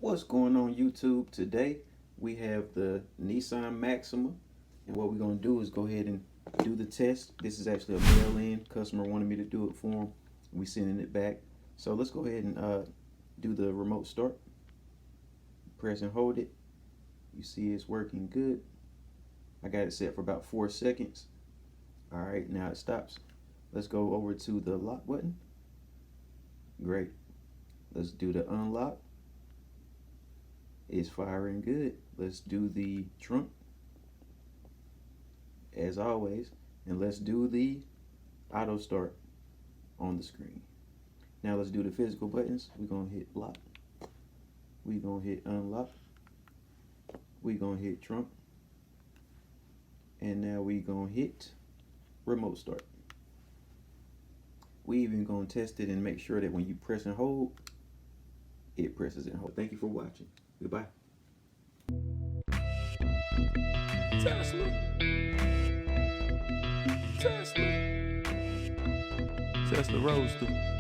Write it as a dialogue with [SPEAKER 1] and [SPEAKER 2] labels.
[SPEAKER 1] What's going on YouTube? Today we have the Nissan Maxima, and what we're going to do is go ahead and do the test. This is actually a mail-in. Customer wanted me to do it for him. We sending it back. So let's go ahead and do the remote start. Press and hold it. You see it's working good. I got it set for about 4 seconds. Alright, now it stops. Let's go over to the lock button. Great. Let's do the unlock. It's firing good. Let's do the trunk as always, and let's do the auto start on the screen. Now let's do the physical buttons. We're gonna hit lock, we're gonna hit unlock, we're gonna hit trunk, and now we're gonna hit remote start. We even gonna test it and make sure that when you press and hold, it presses and hold. Thank you for watching. Goodbye.
[SPEAKER 2] Tesla. Tesla Roadster.